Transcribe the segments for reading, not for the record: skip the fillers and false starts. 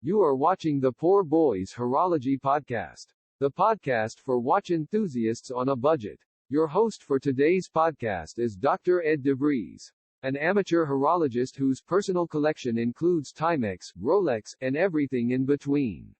You are watching the Poor Boys Horology podcast, the podcast for watch enthusiasts on a budget. Your host for today's podcast is Dr. Ed DeVries, an amateur horologist whose personal collection includes Timex, Rolex, and everything in between.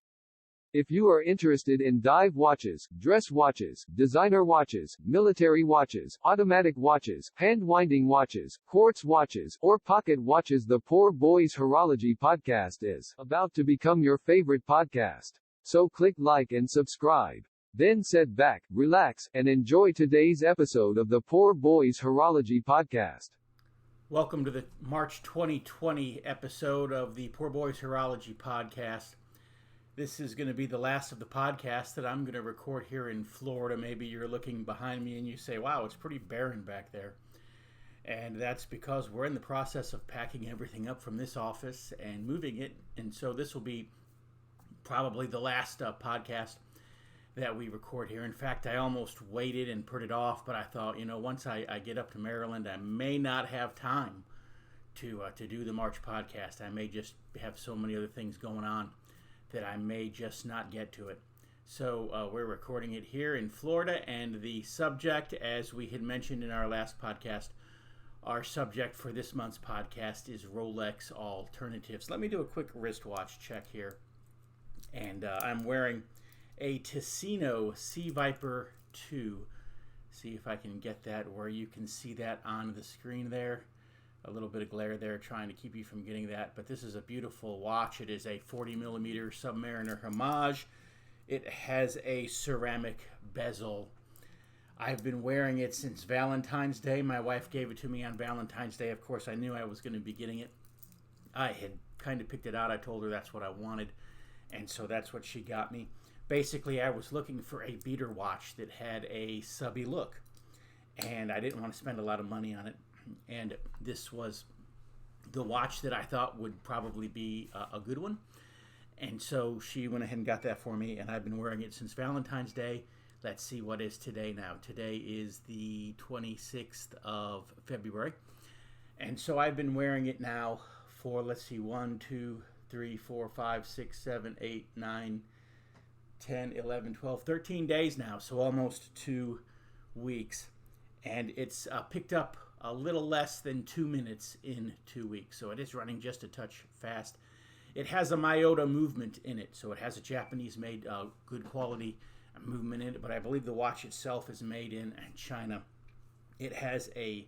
If you are interested in dive watches, dress watches, designer watches, military watches, automatic watches, hand-winding watches, quartz watches, or pocket watches, the Poor Boys Horology podcast is about to become your favorite podcast. So click like and subscribe. Then sit back, relax, and enjoy today's episode of the Poor Boys Horology podcast. Welcome to the March 2020 episode of the Poor Boys Horology podcast. This is going to be the last of the podcast that I'm going to record here in Florida. Maybe you're looking behind me and you say, wow, it's pretty barren back there. And that's because we're in the process of packing everything up from this office and moving it. And so this will be probably the last podcast that we record here. In fact, I almost waited and put it off, but I thought, once I get up to Maryland, I may not have time to do the March podcast. I may just have so many other things going on that I may just not get to it. So we're recording it here in Florida, and the subject, as we had mentioned in our last podcast, our subject for this month's podcast is Rolex alternatives. Let me do a quick wristwatch check here. And I'm wearing a Ticino Sea Viper 2. See if I can get that where you can see that on the screen there. A little bit of glare there trying to keep you from getting that, but this is a beautiful watch. It is a 40 millimeter Submariner homage. It has a ceramic bezel. I've been wearing it since Valentine's Day. My wife gave it to me on Valentine's Day. Of course, I knew I was going to be getting it. I had kind of picked it out. I told her that's what I wanted, and so that's what she got me. Basically, I was looking for a beater watch that had a subby look, and I didn't want to spend a lot of money on it. And this was the watch that I thought would probably be a good one. And so she went ahead and got that for me, and I've been wearing it since Valentine's Day. Let's see what is today now. Today is the 26th of February. And so I've been wearing it now for, 1, 2, 3, 4, 5, 6, 7, 8, 9, 10, 11, 12, 13 days now. So almost 2 weeks. And it's picked up a little less than 2 minutes in 2 weeks. So it is running just a touch fast. It has a Miyota movement in it. So it has a Japanese-made good quality movement in it. But I believe the watch itself is made in China. It has a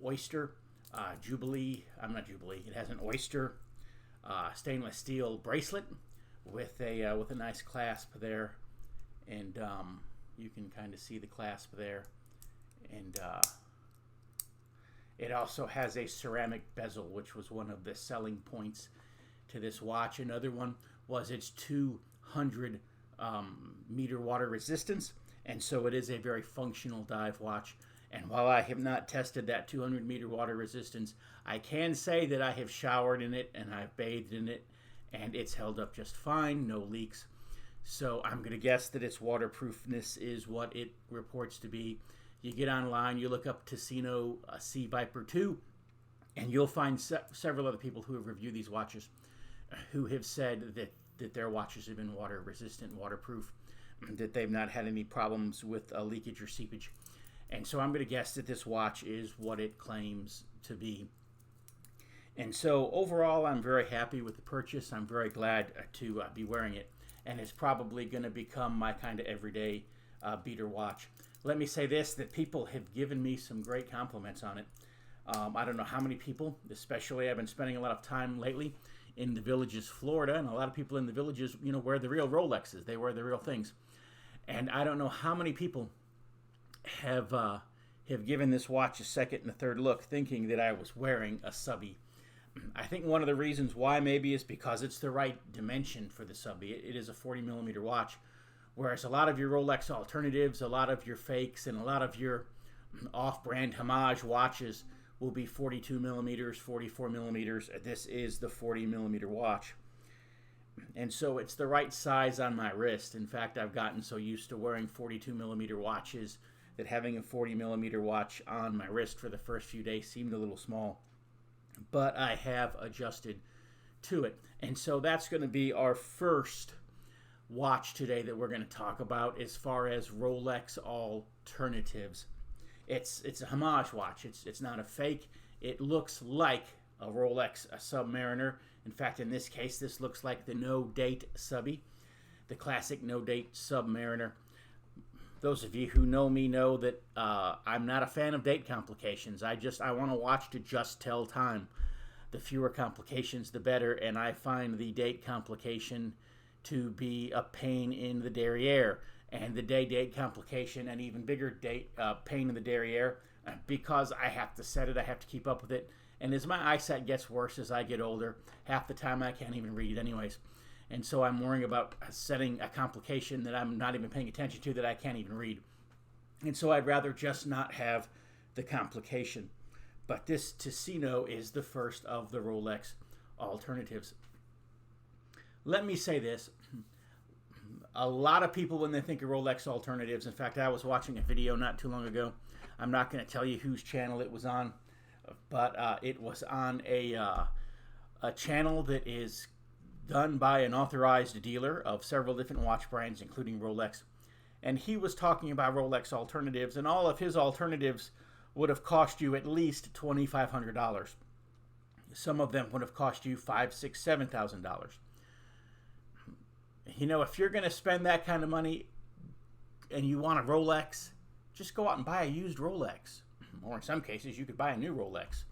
Oyster It has an Oyster stainless steel bracelet with a nice clasp there. And you can kind of see the clasp there. And it also has a ceramic bezel, which was one of the selling points to this watch. Another one was its 200 meter water resistance, and so it is a very functional dive watch. And while I have not tested that 200 meter water resistance, I can say that I have showered in it and I've bathed in it, and it's held up just fine, no leaks. So I'm going to guess that its waterproofness is what it reports to be. You get online, you look up Ticino Sea Viper 2, and you'll find several other people who have reviewed these watches who have said that their watches have been water resistant, waterproof, that they've not had any problems with leakage or seepage. And so I'm going to guess that this watch is what it claims to be. And so overall, I'm very happy with the purchase. I'm very glad to be wearing it. And it's probably going to become my kind of everyday beater watch. Let me say this, that people have given me some great compliments on it. I don't know how many people, especially I've been spending a lot of time lately in the Villages, Florida, and a lot of people in the Villages, wear the real Rolexes. They wear the real things. And I don't know how many people have given this watch a second and a third look thinking that I was wearing a subby. I think one of the reasons why maybe is because it's the right dimension for the subby. It is a 40 millimeter watch. Whereas a lot of your Rolex alternatives, a lot of your fakes, and a lot of your off-brand homage watches will be 42 millimeters, 44 millimeters. This is the 40 millimeter watch. And so it's the right size on my wrist. In fact, I've gotten so used to wearing 42 millimeter watches that having a 40 millimeter watch on my wrist for the first few days seemed a little small. But I have adjusted to it. And so that's going to be our first watch today that we're going to talk about as far as Rolex alternatives. It's a homage watch. It's not a fake. It looks like a Rolex, a Submariner. In fact, in this case, this looks like the no-date subby, the classic no-date Submariner. Those of you who know me know that I'm not a fan of date complications. I want to watch to just tell time. The fewer complications, the better, and I find the date complication to be a pain in the derriere, and the date complication an even bigger pain in the derriere because I have to set it, I have to keep up with it, and as my eyesight gets worse as I get older, half the time I can't even read anyways. And so I'm worrying about setting a complication that I'm not even paying attention to that I can't even read. And so I'd rather just not have the complication. But this Ticino is the first of the Rolex alternatives. Let me say this. A lot of people, when they think of Rolex alternatives, in fact, I was watching a video not too long ago. I'm not going to tell you whose channel it was on, but it was on a channel that is done by an authorized dealer of several different watch brands, including Rolex. And he was talking about Rolex alternatives, and all of his alternatives would have cost you at least $2,500. Some of them would have cost you $5,000, $6,000, $7,000. You know, if you're going to spend that kind of money and you want a Rolex, just go out and buy a used Rolex. Or in some cases, you could buy a new Rolex.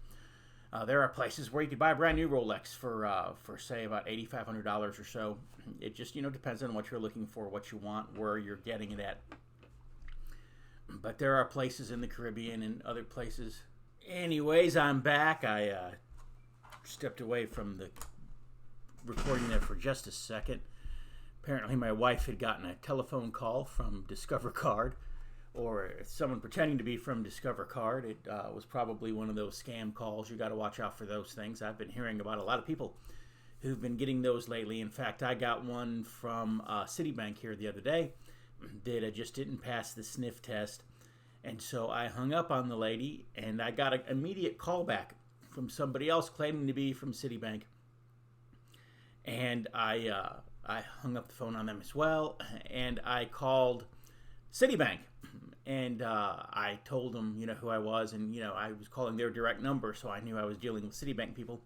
There are places where you could buy a brand new Rolex for say, about $8,500 or so. It just, depends on what you're looking for, what you want, where you're getting it at. But there are places in the Caribbean and other places. Anyways, I'm back. I stepped away from the recording there for just a second. Apparently my wife had gotten a telephone call from Discover Card, or someone pretending to be from Discover Card. It was probably one of those scam calls. You got to watch out for those things. I've been hearing about a lot of people who've been getting those lately. In fact, I got one from Citibank here the other day that just didn't pass the sniff test. And so I hung up on the lady, and I got an immediate call back from somebody else claiming to be from Citibank. And I hung up the phone on them as well, and I called Citibank. And I told them, who I was, and, I was calling their direct number, so I knew I was dealing with Citibank people.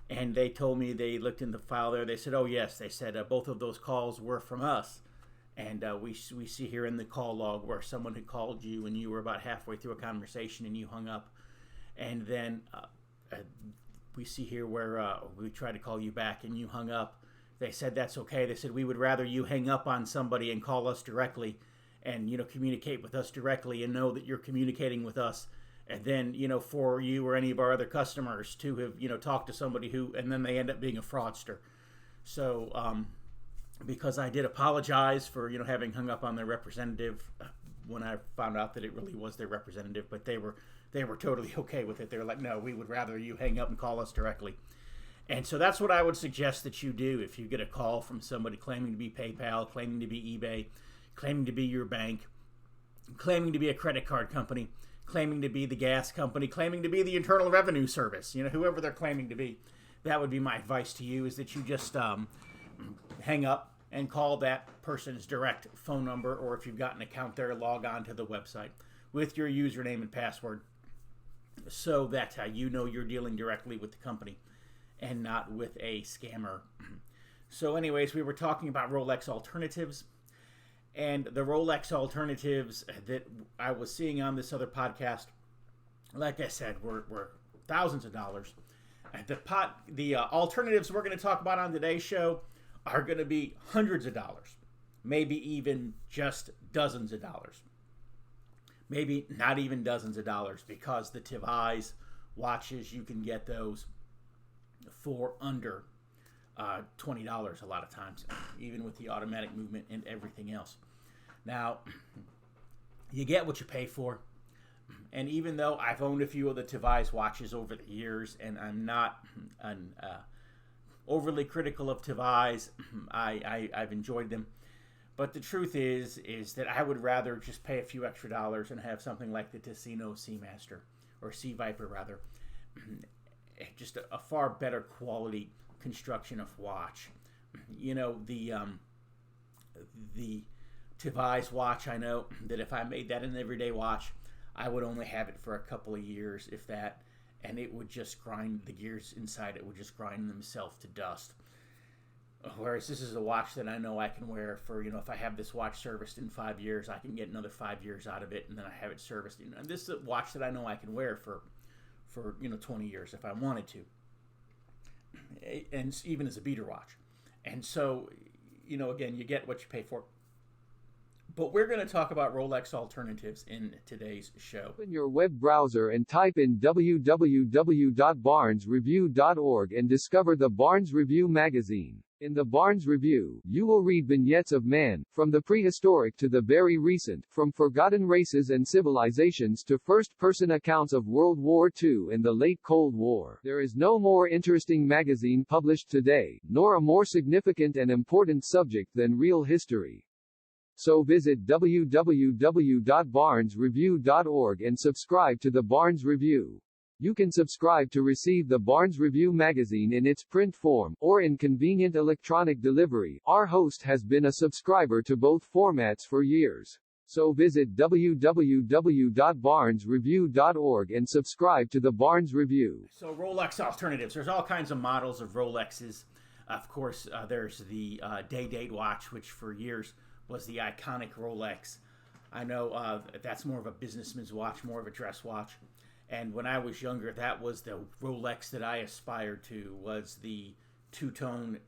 And they told me, they looked in the file there, they said, oh, yes, they said both of those calls were from us. And we see here in the call log where someone had called you and you were about halfway through a conversation and you hung up. And then we see here where we tried to call you back and you hung up. They said that's okay. They said we would rather you hang up on somebody and call us directly and, communicate with us directly and know that you're communicating with us. And then, for you or any of our other customers to have, talked to somebody who, and then they end up being a fraudster. So, because I did apologize for, having hung up on their representative when I found out that it really was their representative, but they were totally okay with it. They were like, no, we would rather you hang up and call us directly. And so that's what I would suggest that you do if you get a call from somebody claiming to be PayPal, claiming to be eBay, claiming to be your bank, claiming to be a credit card company, claiming to be the gas company, claiming to be the Internal Revenue Service, whoever they're claiming to be. That would be my advice to you, is that you just hang up and call that person's direct phone number, or if you've got an account there, log on to the website with your username and password so that you're dealing directly with the company and not with a scammer. So anyways, we were talking about Rolex alternatives, and the Rolex alternatives that I was seeing on this other podcast, like I said, were thousands of dollars. The alternatives we're going to talk about on today's show are going to be hundreds of dollars, maybe even just dozens of dollars. Maybe not even dozens of dollars, because the Tivais watches, you can get those for under $20 a lot of times, even with the automatic movement and everything else. Now, you get what you pay for. And even though I've owned a few of the Tivais watches over the years, and I'm not overly critical of Tivais, I've enjoyed them. But the truth is that I would rather just pay a few extra dollars and have something like the Ticino Seamaster, or Sea Viper rather. Just a far better quality construction of watch. You know, the Tevai's watch, I know that if I made that an everyday watch, I would only have it for a couple of years, if that, and it would just grind, the gears inside it would just grind themselves to dust. Whereas this is a watch that I know I can wear for, you know, if I have this watch serviced in 5 years, I can get another 5 years out of it, and then I have it serviced. You know, and this is a watch that I know I can wear for 20 years if I wanted to, and even as a beater watch. And so, you know, again, you get what you pay for. But we're going to talk about Rolex alternatives in today's show. Open your web browser and type in www.barnesreview.org and discover the Barnes Review magazine. In the Barnes Review, you will read vignettes of man, from the prehistoric to the very recent, from forgotten races and civilizations to first-person accounts of World War II and the late Cold War. There is no more interesting magazine published today, nor a more significant and important subject than real history. So visit www.barnesreview.org and subscribe to the Barnes Review. You can subscribe to receive the Barnes Review magazine in its print form, or in convenient electronic delivery. Our host has been a subscriber to both formats for years. So visit www.barnesreview.org and subscribe to the Barnes Review. So Rolex alternatives. There's all kinds of models of Rolexes. Of course, there's the day-date watch, which for years was the iconic Rolex. I know that's more of a businessman's watch, more of a dress watch. And when I was younger, that was the Rolex that I aspired to, was the two-tone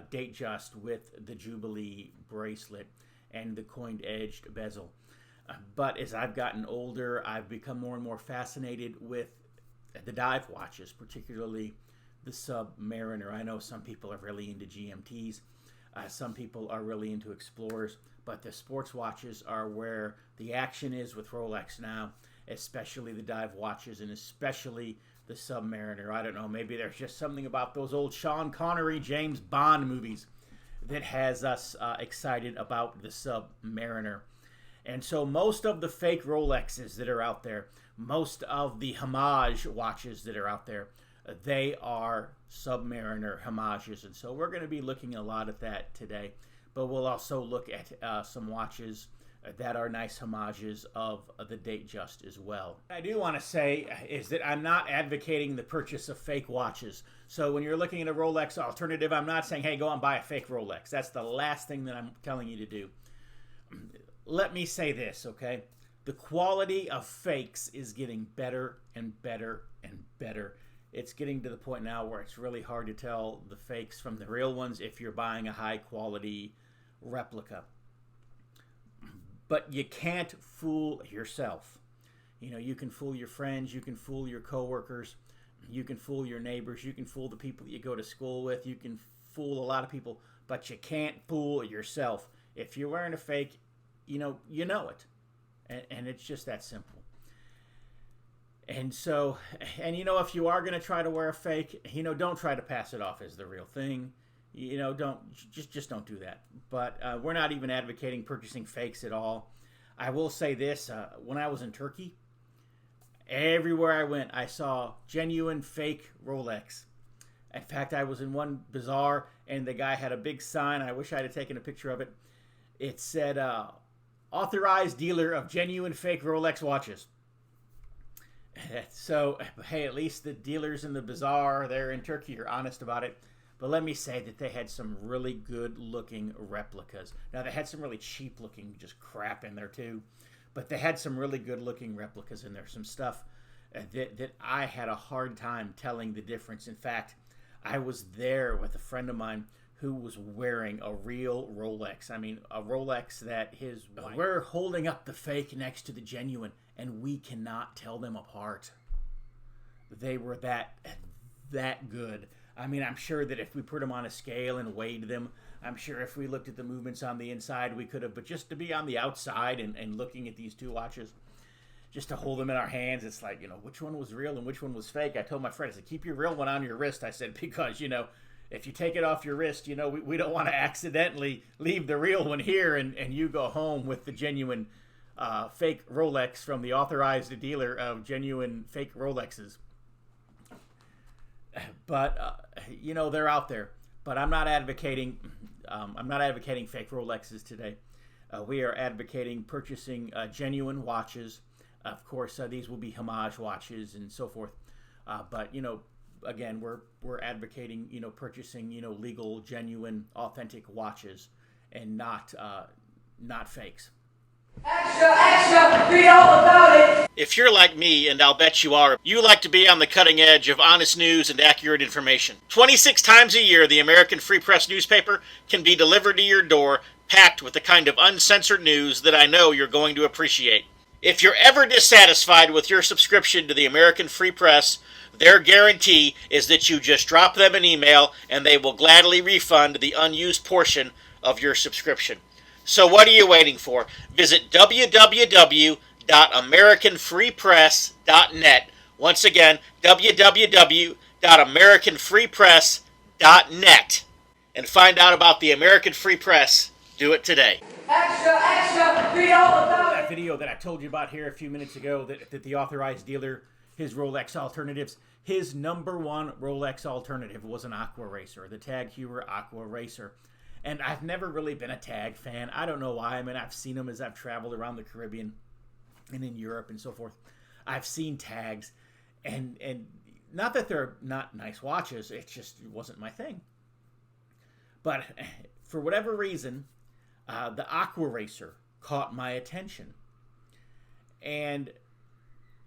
date just with the Jubilee bracelet and the coined edged bezel. But as I've gotten older, I've become more and more fascinated with the dive watches, particularly the Submariner. I know some people are really into GMTs. Some people are really into Explorers, but the sports watches are where the action is with Rolex now, especially the dive watches and especially the Submariner. I don't know, maybe there's just something about those old Sean Connery, James Bond movies that has us excited about the Submariner. And so most of the fake Rolexes that are out there, most of the homage watches that are out there, they are Submariner homages, and so we're going to be looking a lot at that today. But we'll also look at some watches that are nice homages of the date just as well. What I do want to say is that I'm not advocating the purchase of fake watches. So when you're looking at a Rolex alternative, I'm not saying, hey, go and buy a fake Rolex. That's the last thing that I'm telling you to do. Let me say this, okay? The quality of fakes is getting better and better and better. It's getting to the point now where it's really hard to tell the fakes from the real ones if you're buying a high-quality replica. But you can't fool yourself. You know, you can fool your friends, you can fool your coworkers, you can fool your neighbors, you can fool the people that you go to school with, you can fool a lot of people, but you can't fool yourself. If you're wearing a fake, you know it. And it's just that simple. And so, and you know, if you are going to try to wear a fake, you know, don't try to pass it off as the real thing. You know, just don't do that. But we're not even advocating purchasing fakes at all. I will say this, when I was in Turkey, everywhere I went, I saw genuine fake Rolex. In fact, I was in one bazaar, and the guy had a big sign. I wish I had taken a picture of it. It said, authorized dealer of genuine fake Rolex watches. So, hey, at least the dealers in the bazaar there in Turkey are honest about it. But let me say that they had some really good-looking replicas. Now, they had some really cheap-looking just crap in there, too. But they had some really good-looking replicas in there. Some stuff that I had a hard time telling the difference. In fact, I was there with a friend of mine who was wearing a real Rolex. I mean, a Rolex that his wife... We're holding up the fake next to the genuine, and we cannot tell them apart. They were that good. I mean, I'm sure that if we put them on a scale and weighed them, I'm sure if we looked at the movements on the inside, we could have. But just to be on the outside and looking at these two watches, just to hold them in our hands, it's like, you know, which one was real and which one was fake? I told my friend, I said, keep your real one on your wrist. I said, because, you know, if you take it off your wrist, you know, we don't want to accidentally leave the real one here and you go home with the genuine fake Rolex from the authorized dealer of genuine fake Rolexes. But they're out there. But I'm not advocating. I'm not advocating fake Rolexes today. We are advocating purchasing genuine watches. Of course, these will be homage watches and so forth. But again, we're advocating purchasing legal, genuine, authentic watches, and not fakes. Extra, extra, read all about it. If you're like me, and I'll bet you are, you like to be on the cutting edge of honest news and accurate information. 26 times a year, the American Free Press newspaper can be delivered to your door, packed with the kind of uncensored news that I know you're going to appreciate. If you're ever dissatisfied with your subscription to the American Free Press, their guarantee is that you just drop them an email and they will gladly refund the unused portion of your subscription. So what are you waiting for? Visit www.americanfreepress.net. Once again, www.americanfreepress.net. And find out about the American Free Press. Do it today. Extra, extra, read all about it. That video that I told you about here a few minutes ago, that the authorized dealer, his Rolex alternatives, his number one Rolex alternative was an Aqua Racer, the Tag Heuer Aqua Racer. And I've never really been a Tag fan. I don't know why. I mean, I've seen them as I've traveled around the Caribbean and in Europe and so forth. I've seen Tags, and not that they're not nice watches. It just wasn't my thing. But for whatever reason, the Aqua Racer caught my attention. And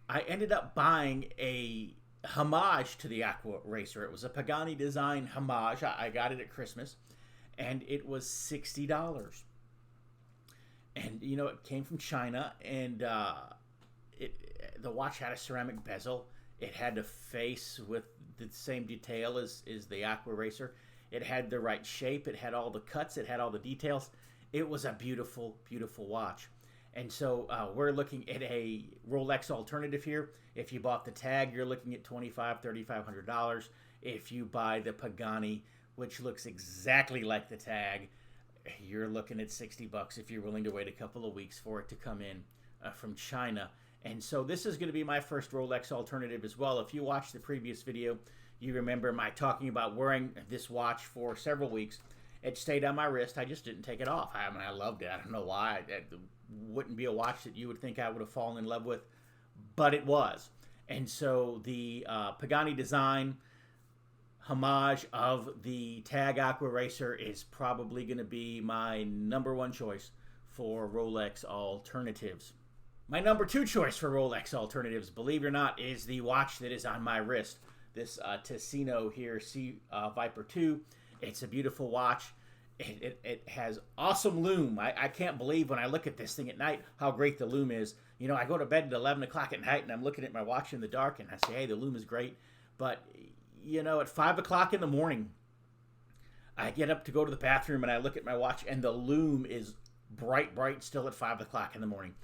I ended up buying a homage to the Aqua Racer. It was a Pagani design homage. I got it at Christmas. And it was $60. And, it came from China. And the watch had a ceramic bezel. It had a face with the same detail as the Aqua Racer. It had the right shape. It had all the cuts. It had all the details. It was a beautiful, beautiful watch. And so we're looking at a Rolex alternative here. If you bought the Tag, you're looking at $2,500, $3,500. If you buy the Pagani, which looks exactly like the Tag, you're looking at $60 if you're willing to wait a couple of weeks for it to come in from China. And so this is going to be my first Rolex alternative as well. If you watched the previous video, you remember my talking about wearing this watch for several weeks. It stayed on my wrist. I just didn't take it off. I mean, I loved it. I don't know why. It wouldn't be a watch that you would think I would have fallen in love with, but it was. And so the Pagani design homage of the Tag Aqua Racer is probably going to be my number one choice for Rolex alternatives. My number two choice for Rolex alternatives, believe it or not, is the watch that is on my wrist. This Ticino here, Sea Viper 2. It's a beautiful watch. It has awesome lume. I can't believe when I look at this thing at night how great the lume is. I go to bed at 11 o'clock at night and I'm looking at my watch in the dark and I say, hey, the lume is great. But at 5 o'clock in the morning, I get up to go to the bathroom and I look at my watch and the lume is bright still at 5 o'clock in the morning.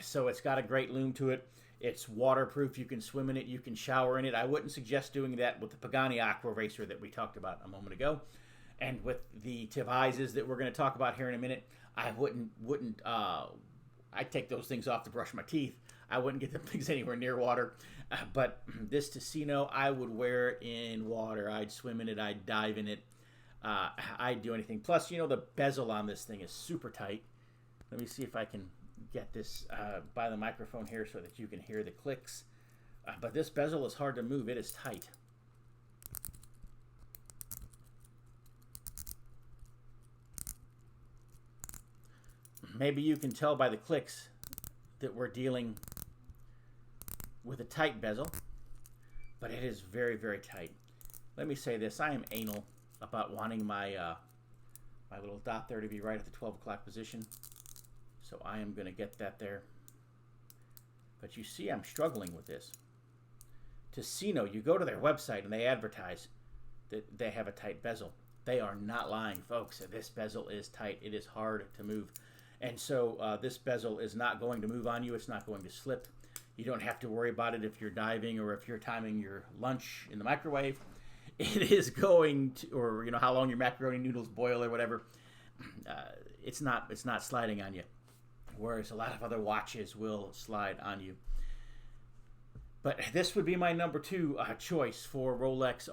So it's got a great lume to it. It's waterproof. You can swim in it. You can shower in it. I wouldn't suggest doing that with the Pagani Aqua Racer that we talked about a moment ago. And with the Tivizes that we're going to talk about here in a minute, I wouldn't I'd take those things off to brush my teeth. I wouldn't get them things anywhere near water. But this Ticino, I would wear in water. I'd swim in it. I'd dive in it. I'd do anything. Plus, the bezel on this thing is super tight. Let me see if I can get this by the microphone here so that you can hear the clicks. But this bezel is hard to move. It is tight. Maybe you can tell by the clicks that we're dealing with a tight bezel, but it is very, very tight. Let me say this. I am anal about wanting my my little dot there to be right at the 12 o'clock position. So I am going to get that there. But you see I'm struggling with this. Ticino, you go to their website and they advertise that they have a tight bezel. They are not lying, folks. This bezel is tight. It is hard to move. And so this bezel is not going to move on you. It's not going to slip. You don't have to worry about it if you're diving or if you're timing your lunch in the microwave. It is going to, or how long your macaroni noodles boil or whatever. It's not sliding on you. Whereas a lot of other watches will slide on you. But this would be my number 2 choice for Rolex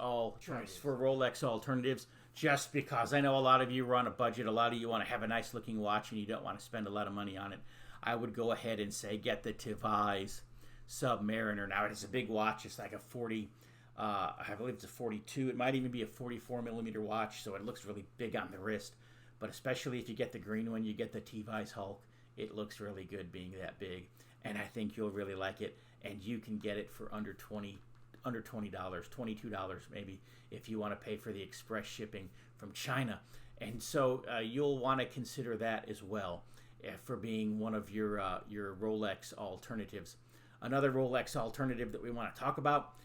alternatives, just because I know a lot of you are on a budget. A lot of you want to have a nice looking watch and you don't want to spend a lot of money on it. I would go ahead and say get the Tivais Submariner. Now, it's a big watch. It's like a 40, I believe it's a 42. It might even be a 44 millimeter watch, so it looks really big on the wrist. But especially if you get the green one, you get the Tivais Hulk. It looks really good being that big, and I think you'll really like it. And you can get it for under $20, $22 maybe, if you want to pay for the express shipping from China. And so you'll want to consider that as well for being one of your Rolex alternatives. Another Rolex alternative that we want to talk about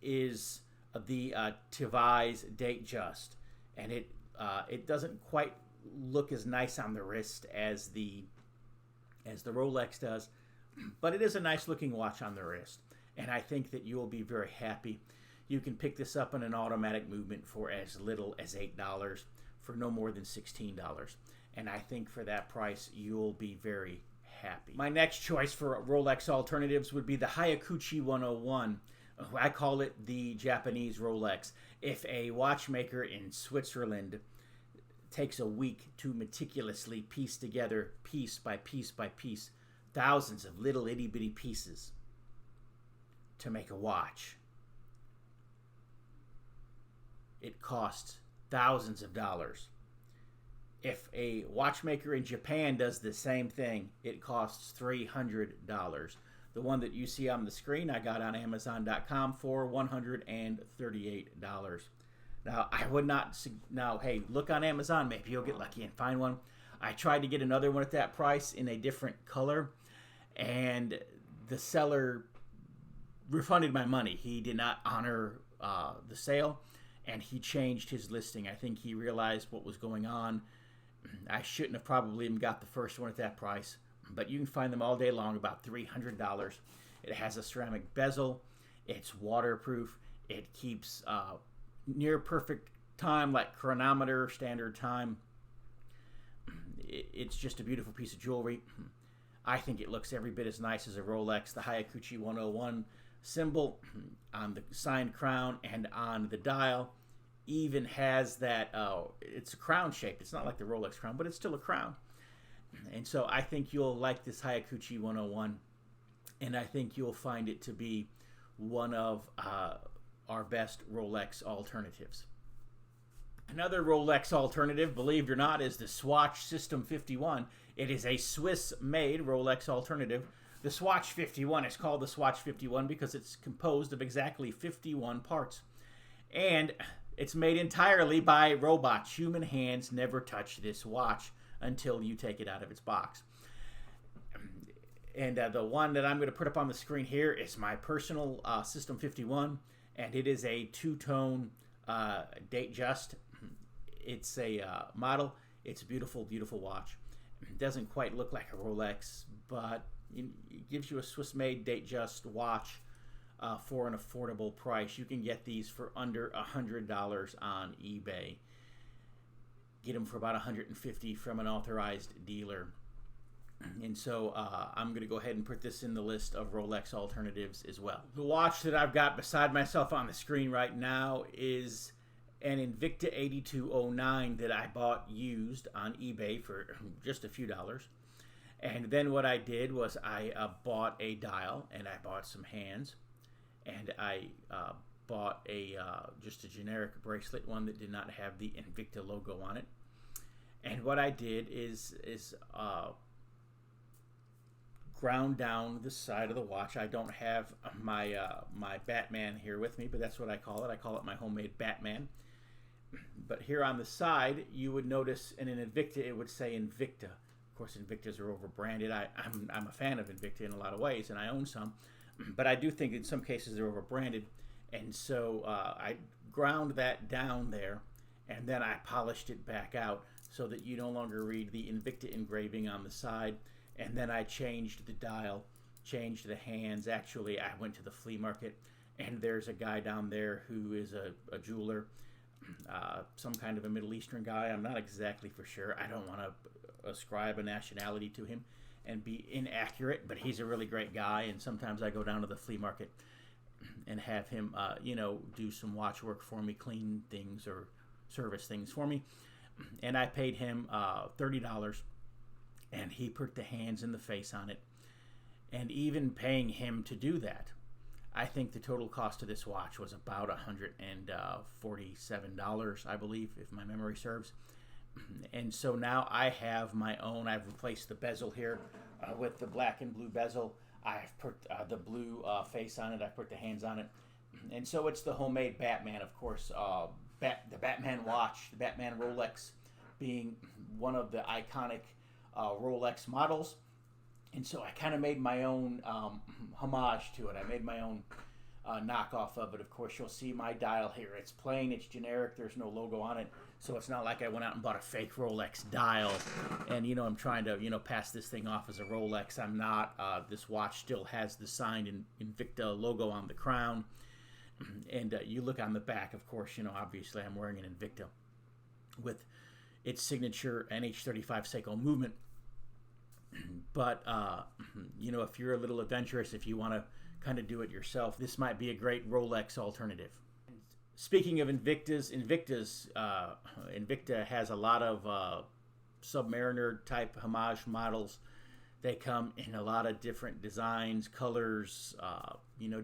is the Tivais Datejust, and it doesn't quite look as nice on the wrist as the Rolex does, but it is a nice looking watch on the wrist, and I think that you will be very happy. You can pick this up in an automatic movement for as little as $8 for no more than $16, and I think for that price you'll be very happy. My next choice for Rolex alternatives would be the Hayakuchi 101. I call it the Japanese Rolex. If a watchmaker in Switzerland takes a week to meticulously piece together, piece by piece by piece, thousands of little itty-bitty pieces to make a watch, it costs thousands of dollars. If a watchmaker in Japan does the same thing, it costs $300. The one that you see on the screen I got on Amazon.com for $138. Now, I would not... Now, hey, look on Amazon. Maybe you'll get lucky and find one. I tried to get another one at that price in a different color, and the seller refunded my money. He did not honor the sale, and he changed his listing. I think he realized what was going on. I shouldn't have probably even got the first one at that price, but you can find them all day long, about $300. It has a ceramic bezel. It's waterproof. It keeps near perfect time, like chronometer, standard time. It's just a beautiful piece of jewelry. I think it looks every bit as nice as a Rolex. The Hayakuchi 101 symbol on the signed crown and on the dial even has that, it's a crown shape. It's not like the Rolex crown, but it's still a crown. And so I think you'll like this Hayakuchi 101, and I think you'll find it to be one of our best Rolex alternatives. Another Rolex alternative, believe it or not, is the Swatch System 51. It is a Swiss-made Rolex alternative. The Swatch 51 is called the Swatch 51 because it's composed of exactly 51 parts. And it's made entirely by robots. Human hands never touch this watch until you take it out of its box. And the one that I'm going to put up on the screen here is my personal System 51, and it is a two-tone Datejust. It's a model. It's a beautiful, beautiful watch. It doesn't quite look like a Rolex, but it gives you a Swiss-made Datejust watch for an affordable price. You can get these for under $100 on eBay. Get them for about $150 from an authorized dealer. And so I'm going to go ahead and put this in the list of Rolex alternatives as well. The watch that I've got beside myself on the screen right now is an Invicta 8209 that I bought used on eBay for just a few dollars. And then what I did was I bought a dial, and I bought some hands, and I bought just a generic bracelet, one that did not have the Invicta logo on it. And what I did is ground down the side of the watch. I don't have my my Batman here with me, but that's what I call it. I call it my homemade Batman. But here on the side, you would notice in an Invicta, it would say Invicta. Of course, Invictas are overbranded. I'm a fan of Invicta in a lot of ways, and I own some. But I do think in some cases they're overbranded. And so I ground that down there, and then I polished it back out so that you no longer read the Invicta engraving on the side. And then I changed the dial, changed the hands. Actually, I went to the flea market, and there's a guy down there who is a jeweler, some kind of a Middle Eastern guy. I'm not exactly for sure. I don't want to ascribe a nationality to him and be inaccurate, but he's a really great guy, and sometimes I go down to the flea market and have him, do some watch work for me, clean things or service things for me. And I paid him $30, and he put the hands and the face on it. And even paying him to do that, I think the total cost of this watch was about $147, I believe, if my memory serves. And so now I have my own. I've replaced the bezel here with the black and blue bezel. I've put the blue face on it. I've put the hands on it. And so it's the homemade Batman, of course. The Batman watch, the Batman Rolex, being one of the iconic Rolex models. And so I kind of made my own homage to it. I made my own knockoff of it. Of course, you'll see my dial here. It's plain, it's generic, there's no logo on it. So it's not like I went out and bought a fake Rolex dial and, I'm trying to, pass this thing off as a Rolex. I'm not. This watch still has the signed Invicta logo on the crown. And you look on the back, of course, obviously I'm wearing an Invicta with its signature NH35 Seiko movement. But, if you're a little adventurous, if you want to kind of do it yourself, this might be a great Rolex alternative. Speaking of Invicta has a lot of Submariner type homage models. They come in a lot of different designs, colors,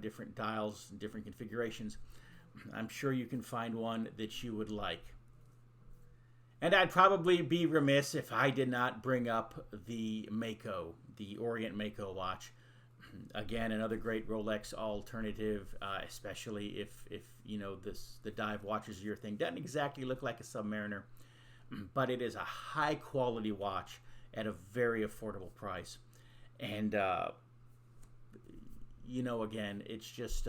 different dials, different configurations. I'm sure you can find one that you would like. And I'd probably be remiss if I did not bring up the Mako, the Orient Mako watch. Again, another great Rolex alternative, especially if the dive watches are your thing. Doesn't exactly look like a Submariner, but it is a high quality watch at a very affordable price. And again, it's just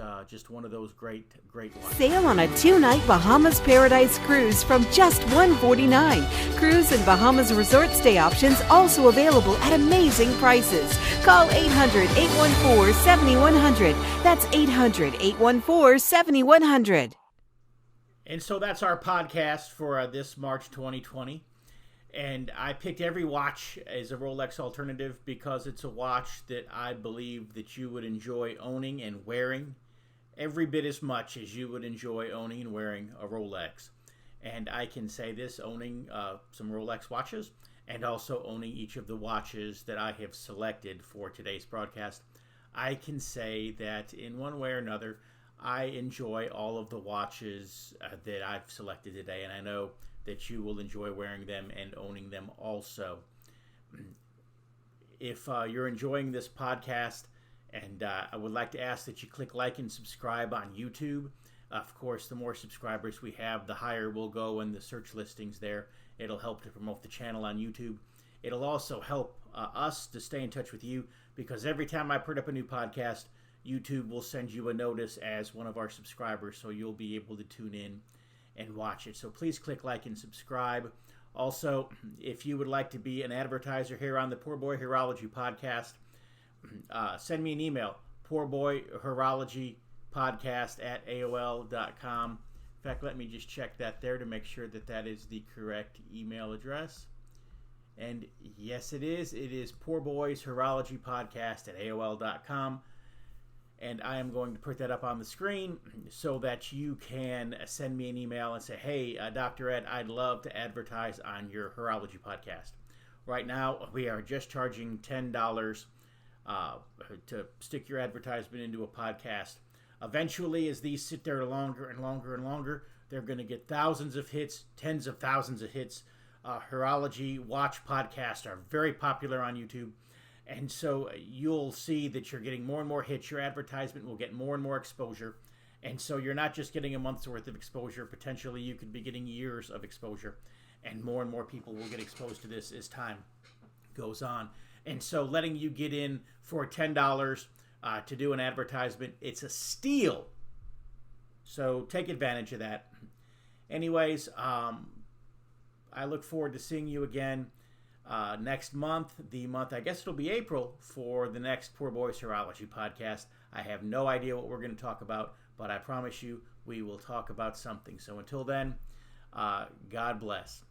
one of those great watches. Sail on a 2-night Bahamas Paradise cruise from just $149. Cruise and Bahamas resort stay options also available at amazing prices. Call 800-814-7100. That's 800-814-7100. And so that's our podcast for this March 2020. And I picked every watch as a Rolex alternative because it's a watch that I believe that you would enjoy owning and wearing every bit as much as you would enjoy owning and wearing a Rolex. And I can say this, owning some Rolex watches and also owning each of the watches that I have selected for today's broadcast, I can say that in one way or another, I enjoy all of the watches that I've selected today. And I know that you will enjoy wearing them and owning them also. If you're enjoying this podcast, and I would like to ask that you click like and subscribe on YouTube. Of course, the more subscribers we have, the higher we'll go in the search listings there. It'll help to promote the channel on YouTube. It'll also help us to stay in touch with you, because every time I put up a new podcast, YouTube will send you a notice as one of our subscribers, so you'll be able to tune in and watch it. So please click like and subscribe. Also, if you would like to be an advertiser here on the Poor Boy Horology podcast, send me an email, poorboyhorologypodcast@aol.com. In fact, let me just check that there to make sure that that is the correct email address. And yes, it is. It is poorboyshorologypodcast@aol.com. And I am going to put that up on the screen so that you can send me an email and say, hey, Dr. Ed, I'd love to advertise on your horology podcast. Right now, we are just charging $10 to stick your advertisement into a podcast. Eventually, as these sit there longer and longer and longer, they're going to get thousands of hits, tens of thousands of hits. Horology watch podcasts are very popular on YouTube. And so you'll see that you're getting more and more hits. Your advertisement will get more and more exposure. And so you're not just getting a month's worth of exposure. Potentially you could be getting years of exposure. And more people will get exposed to this as time goes on. And so letting you get in for $10 to do an advertisement, it's a steal. So take advantage of that. Anyways, I look forward to seeing you again next month, I guess it'll be April, for the next Poor Boys Horology podcast. I have no idea what we're going to talk about, but I promise you we will talk about something. So until then, God bless.